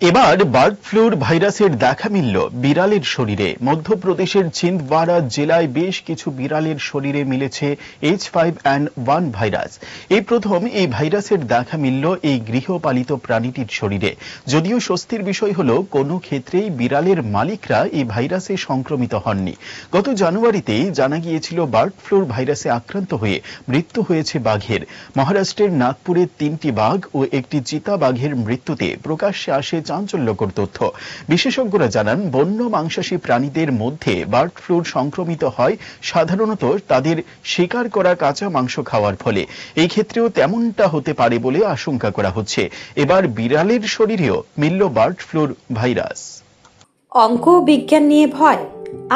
এবার bird floor ভাইরাসের দেখা মিলল বিড়ালের শরীরে। মধ্যপ্রদেশের ছিন্দওয়াড়া জেলায় বেশ কিছু বিড়ালের শরীরে মিলেছে H5N1 ভাইরাস। এই প্রথম এই ভাইরাসের দেখা মিলল এই গৃহপালিত প্রাণীটির শরীরে। যদিও স্বস্তির বিষয় হলো কোনো ক্ষেত্রেই বিড়ালের মালিকরা এই ভাইরাসে সংক্রমিত হননি। গত জানুয়ারিতেই জানা গিয়েছিল বার্ড ফ্লুর ভাইরাসে আক্রান্ত হয়ে মৃত্যু হয়েছে বাঘের। মহারাষ্ট্রের নাগপুরের 3টি বাঘ ও একটি চিতা বাঘের মৃত্যুতে প্রকাশ্যে আসে চাঞ্চল্যকর তথ্য। বিশেষজ্ঞরা জানান, বন্য মাংসাশী প্রাণীদের মধ্যে বার্ড ফ্লুর সংক্রমিত হয় সাধারণত তাদের শিকার করা কাঁচা মাংস খাওয়ার ফলে। এই ক্ষেত্রেও তেমনটা হতে পারে বলে আশঙ্কা করা হচ্ছে। এবার বিড়ালের শরীরেও মিলল বার্ড ফ্লুর ভাইরাস। অঙ্ক ও বিজ্ঞান নিয়ে ভয়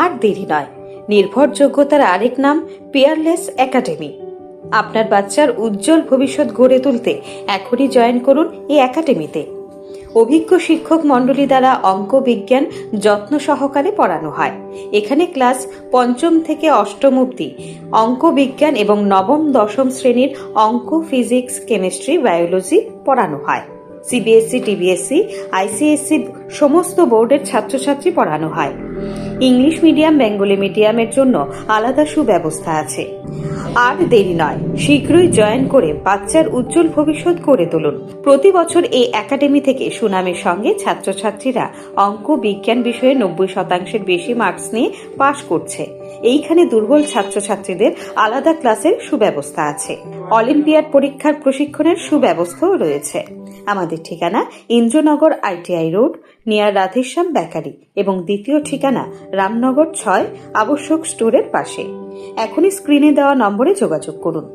আর দেরি নয়। নির্ভরযোগ্যতার আরেক নাম পিয়ারলেস একাডেমি। আপনার বাচ্চার উজ্জ্বল ভবিষ্যৎ গড়ে তুলতে এখনই জয়েন করুন এই একাডেমিতে। অভিজ্ঞ শিক্ষক মণ্ডলী দ্বারা অঙ্ক বিজ্ঞান যত্ন সহকারে পড়ানো হয়। এখানে ক্লাস 5ম থেকে 8ম অবধি অঙ্ক বিজ্ঞান এবং 9ম 10ম শ্রেণীর অঙ্ক, ফিজিক্স, কেমিস্ট্রি, বায়োলজি পড়ানো হয়। সিবিএসসি, টিবিএসসি, আইসিএসসি সমস্ত বোর্ডের ছাত্রছাত্রী পড়ানো হয়। ইংলিশ মিডিয়াম, বেঙ্গলি মিডিয়ামের জন্য আলাদা সুব্যবস্থা আছে। আর দেরি নয়, শীঘ্রই জয়েন করে বাচ্চার উজ্জ্বল ভবিষ্যৎ গড়ে তুলুন। প্রতি বছর এই একাডেমি থেকে সুনামের সঙ্গে ছাত্রছাত্রীরা অঙ্ক বিজ্ঞান বিষয়ে 90% বেশি মার্কস নিয়ে পাশ করছে। এইখানে দুর্বল ছাত্রছাত্রীদের আলাদা ক্লাসের সুব্যবস্থা আছে। অলিম্পিয়াড পরীক্ষার প্রশিক্ষণের সুব্যবস্থাও রয়েছে। আমাদের ঠিকানা Indranagar ITI road, near Radheshyam bakery, এবং দ্বিতীয় ঠিকানা রামনগর 6 আবশ্যক স্টোরের পাশে। এখনই স্ক্রিনে দেওয়া নম্বরে যোগাযোগ করুন।